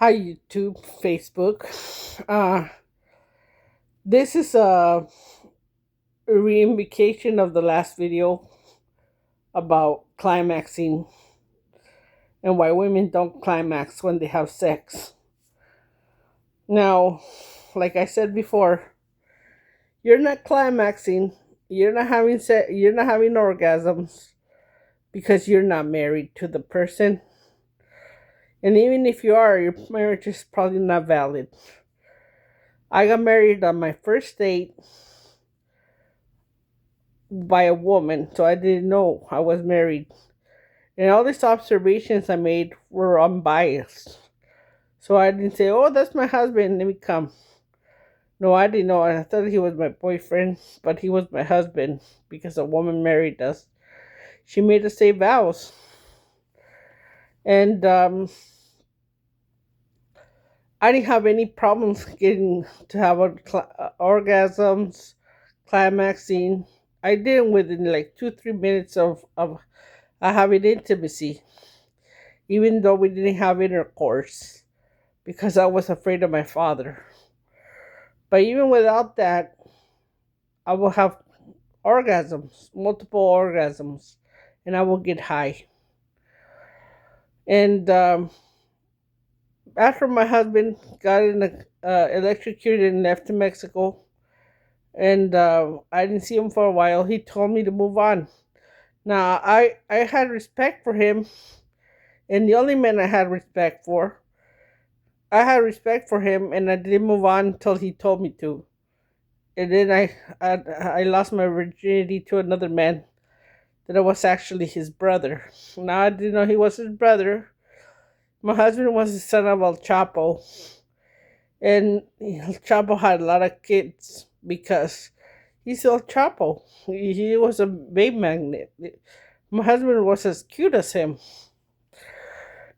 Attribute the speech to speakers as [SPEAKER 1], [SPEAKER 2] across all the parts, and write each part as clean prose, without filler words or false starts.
[SPEAKER 1] Hi, YouTube, Facebook. This is a re-invocation of the last video about climaxing and why women don't climax when they have sex. Now, like I said before, you're not climaxing, you're not having orgasms because you're not married to the person. And even if you are, your marriage is probably not valid. I got married on my first date by a woman, so I didn't know I was married. And all these observations I made were unbiased. So I didn't say, "Oh, that's my husband, let me come." No, I didn't know. I thought he was my boyfriend, but he was my husband because a woman married us. She made us say vows. And I didn't have any problems getting to have orgasms, climaxing. I did it within like 2, 3 minutes of having intimacy, even though we didn't have intercourse because I was afraid of my father. But even without that, I will have orgasms, multiple orgasms, and I will get high. And after my husband got electrocuted and left to Mexico, and I didn't see him for a while, he told me to move on. Now, I had respect for him, and the only man I had respect for him, and I didn't move on until he told me to. And then I lost my virginity to another man that was actually his brother. Now I didn't know he was his brother. My husband was the son of El Chapo, and El Chapo had a lot of kids because he's El Chapo. He was a babe magnet. My husband was as cute as him,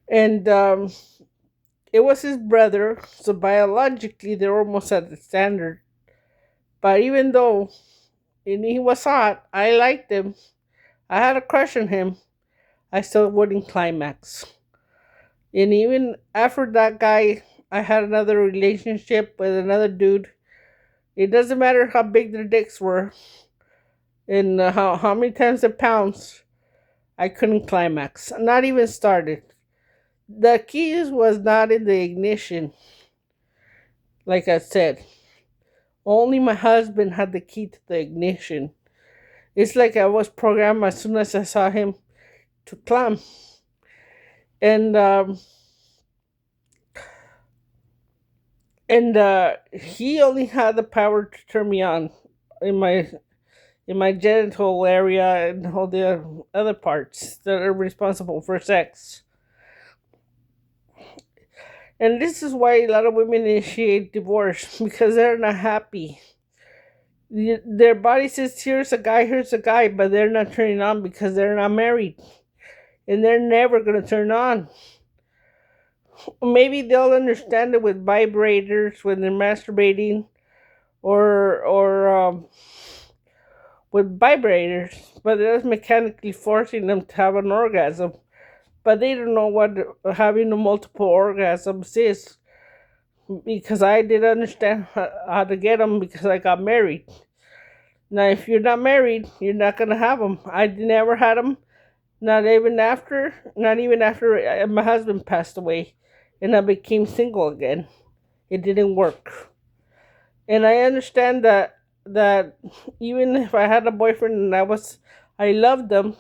[SPEAKER 1] and it was his brother. So biologically, they're almost at the standard. But even though and he was hot, I liked him. I had a crush on him. I still wouldn't climax. And even after that guy, I had another relationship with another dude. It doesn't matter how big their dicks were and how many times they pounds, I couldn't climax. Not even started. The keys was not in the ignition, like I said. Only my husband had the key to the ignition. It's like I was programmed as soon as I saw him to climb. And he only had the power to turn me on in my genital area and all the other parts that are responsible for sex. And this is why a lot of women initiate divorce because they're not happy. Their body says, here's a guy, but they're not turning on because they're not married. And they're never going to turn on. Maybe they'll understand it with vibrators when they're masturbating or with vibrators, but that's mechanically forcing them to have an orgasm. But they don't know what having a multiple orgasms is because I did understand how to get them because I got married. Now, if you're not married, you're not gonna have them. I never had them. Not even after my husband passed away, and I became single again. It didn't work, and I understand that even if I had a boyfriend and I loved him,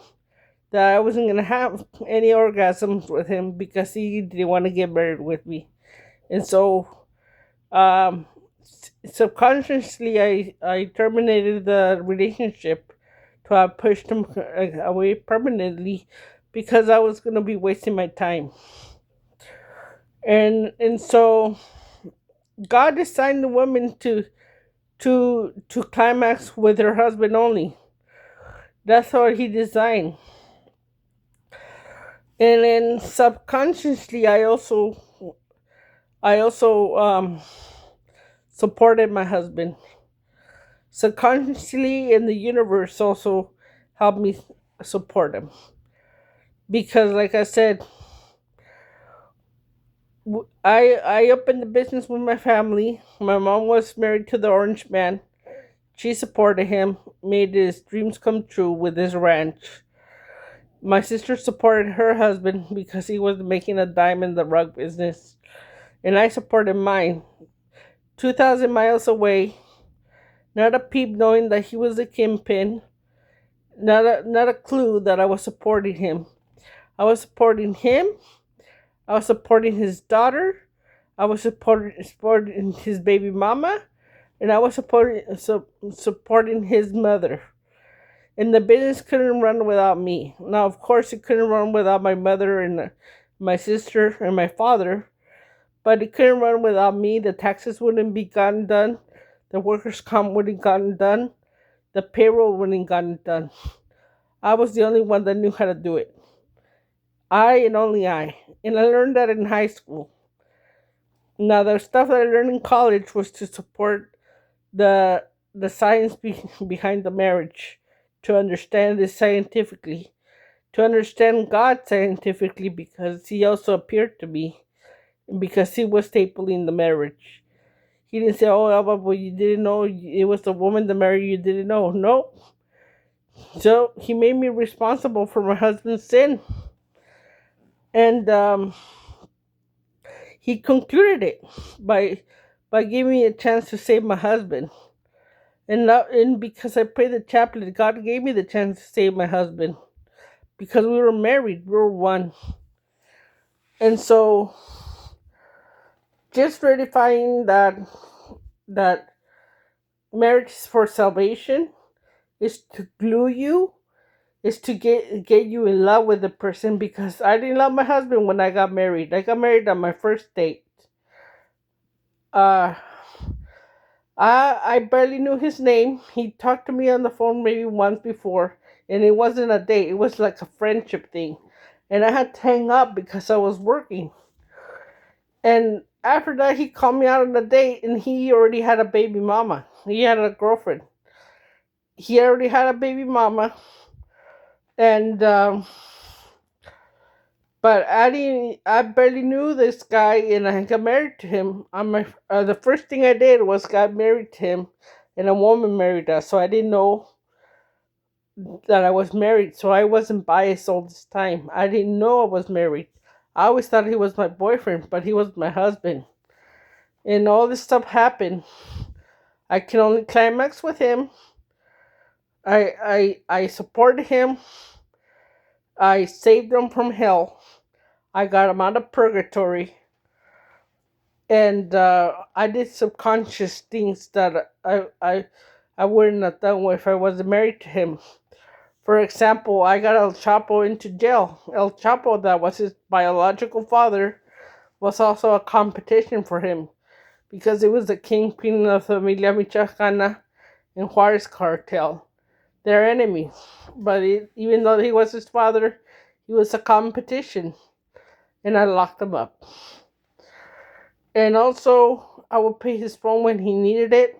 [SPEAKER 1] that I wasn't gonna have any orgasms with him because he didn't want to get married with me, and so um, subconsciously I terminated the relationship to have pushed him away permanently because I was gonna be wasting my time, and so God assigned the woman to climax with her husband only. That's what He designed, and then subconsciously I also supported my husband. Subconsciously, and the universe also helped me support him because, like I said, I opened the business with my family. My mom was married to the orange man. She supported him, made his dreams come true with his ranch. My sister supported her husband because he was making a dime in the rug business, and I supported mine. 2,000 miles away, not a peep knowing that he was a kingpin, not a clue that I was supporting him. I was supporting him, I was supporting his daughter, I was supporting his baby mama, and I was supporting his mother. And the business couldn't run without me. Now, of course, it couldn't run without my mother and my sister and my father, but it couldn't run without me. The taxes wouldn't be gotten done, the workers' comp wouldn't gotten done, the payroll wouldn't gotten done. I was the only one that knew how to do it. I and only I. And I learned that in high school. Now, the stuff that I learned in college was to support the the science behind the marriage, to understand it scientifically, to understand God scientifically because He also appeared to me, and because He was stapling the marriage. He didn't say, "Oh, Alba, but you didn't know it was the woman that married you. You didn't know." No. So He made me responsible for my husband's sin, and He concluded it by giving me a chance to save my husband. And because I prayed the chaplain, God gave me the chance to save my husband because we were married, we were one. And so, just verifying that marriage is for salvation, is to glue you, is to get you in love with the person. Because I didn't love my husband when I got married. I got married on my first date. Uh, I barely knew his name. He talked to me on the phone maybe once before, and it wasn't a date. It was like a friendship thing, and I had to hang up because I was working. And after that, he called me out on a date, and he already had a baby mama. He had a girlfriend. He already had a baby mama, and but I didn't. I barely knew this guy, and I got married to him. On my the first thing I did was got married to him, and a woman married us. So I didn't know that I was married. So I wasn't biased all this time. I didn't know I was married. I always thought he was my boyfriend, but he was my husband. And all this stuff happened. I can only climax with him. I supported him. I saved him from hell. I got him out of purgatory. And I did subconscious things that I wouldn't have done if I wasn't married to him. For example, I got El Chapo into jail. El Chapo, that was his biological father, was also a competition for him because it was the kingpin of the Familia Michoacana and Juarez cartel. They're enemies. But even though he was his father, he was a competition, and I locked him up. And also, I would pay his phone when he needed it,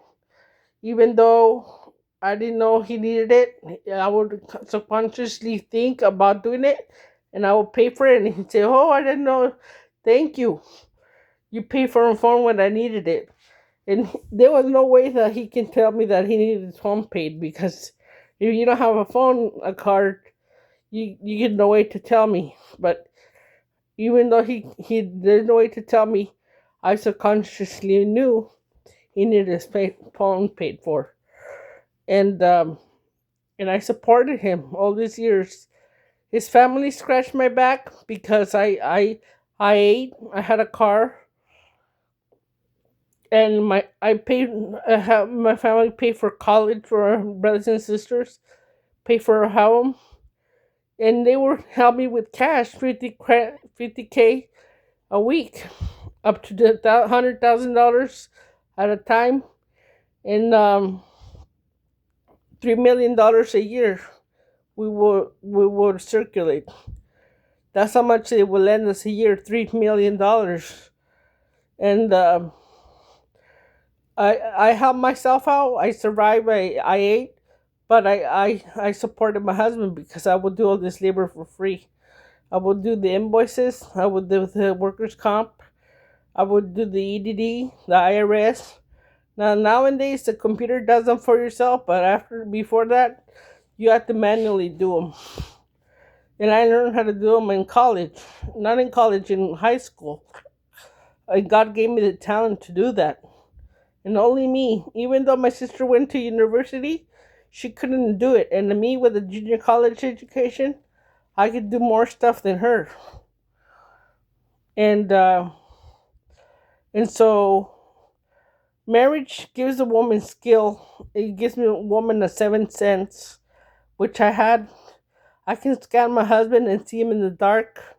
[SPEAKER 1] even though I didn't know he needed it. I would subconsciously think about doing it, and I would pay for it. And he'd say, "Oh, I didn't know. Thank you. You paid for a phone when I needed it." And there was no way that he can tell me that he needed his phone paid because if you don't have a card, you get no way to tell me. But even though he there's no way to tell me, I subconsciously knew he needed his phone paid for, and and I supported him all these years. His family scratched my back because I ate. I had a car, and my family paid for college for our brothers and sisters, pay for a home, and they were help me with cash 50K a week, up to the $100,000 at a time, and $3 million a year. We would circulate. That's how much they will lend us a year, $3 million, and I helped myself out. I survived. I ate, but I supported my husband because I would do all this labor for free. I would do the invoices. I would do the workers' comp. I would do the EDD, the IRS. Now nowadays the computer does them for yourself, but before that, you have to manually do them. And I learned how to do them in college, not in college, in high school. And God gave me the talent to do that, and only me. Even though my sister went to university, she couldn't do it, and me with a junior college education, I could do more stuff than her. And so marriage gives a woman skill. It gives me a woman a seven sense, which I had. I can scan my husband and see him in the dark,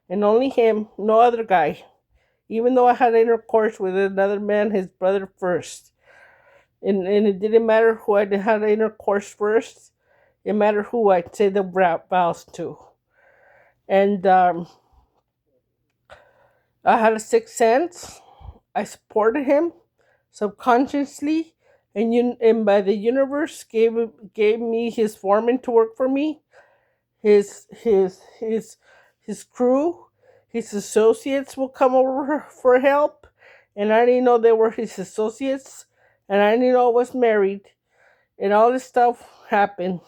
[SPEAKER 1] and only him, no other guy. Even though I had intercourse with another man, his brother first. And it didn't matter who I had intercourse first. It mattered who I'd say the vows to. And I had a sixth sense. I supported him subconsciously, and by the universe gave me his foreman to work for me, his crew, his associates will come over for help, and I didn't know they were his associates, and I didn't know I was married, and all this stuff happened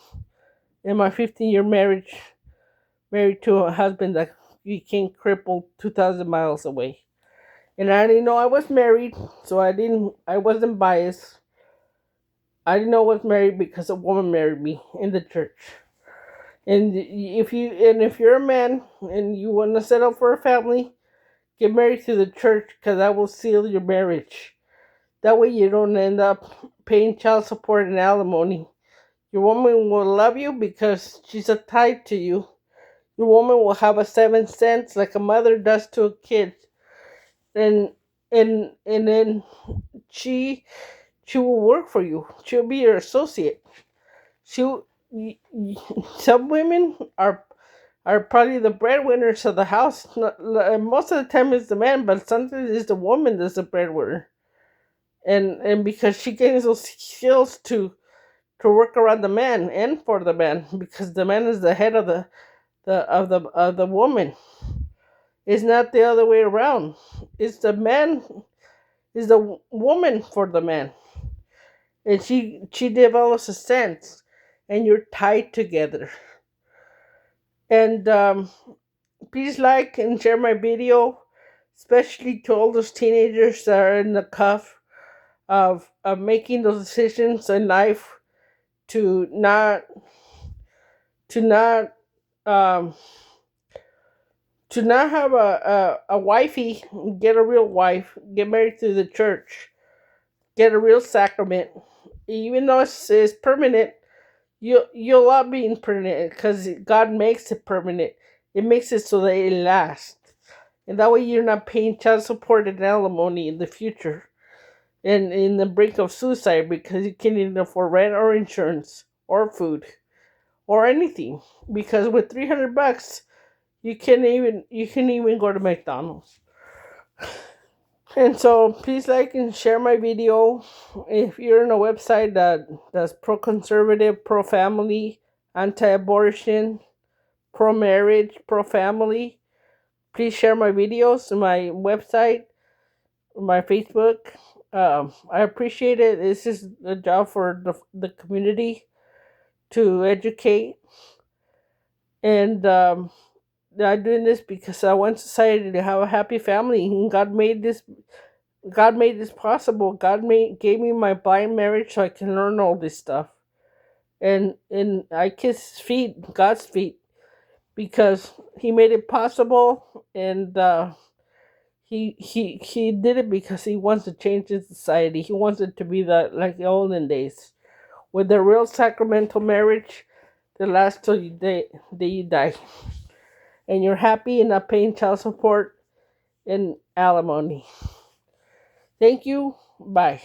[SPEAKER 1] in my 15-year marriage, married to a husband that became crippled 2,000 miles away. And I didn't know I was married, so I wasn't biased. I didn't know I was married because a woman married me in the church. And if you're a man and you want to set up for a family, get married to the church, because that will seal your marriage. That way you don't end up paying child support and alimony. Your woman will love you because she's a tied to you. Your woman will have a seventh sense like a mother does to a kid. And then she she will work for you. She'll be your associate. She some women are probably the breadwinners of the house. Most of the time it's the man, but sometimes it's the woman that's the breadwinner. And because she gains those skills to work around the man and for the man, because the man is the head of the woman. It's not the other way around. It's the man is the woman for the man, and she develops a sense, and you're tied together. And please like and share my video, especially to all those teenagers that are in the cuff of making those decisions in life to not um to not have a wifey. Get a real wife, get married to the church, get a real sacrament. Even though it's permanent, you'll not be permanent because God makes it permanent. It makes it so that it lasts, and that way you're not paying child support and alimony in the future, and in the brink of suicide because you can't even afford rent or insurance or food or anything. Because with $300, you can even go to McDonald's. And so please like and share my video. If you're in a website that's pro conservative, pro family, anti abortion, pro marriage, pro family, please share my videos, my website, my Facebook. I appreciate it. This is a job for the community to educate. And I'm doing this because I want society to have a happy family. And God made this possible. Gave me my blind marriage so I can learn all this stuff. And I kiss his feet, God's feet, because he made it possible, and he did it because he wants to change his society. He wants it to be like the olden days, with the real sacramental marriage that lasts till you die, and you're happy and not paying child support and alimony. Thank you. Bye.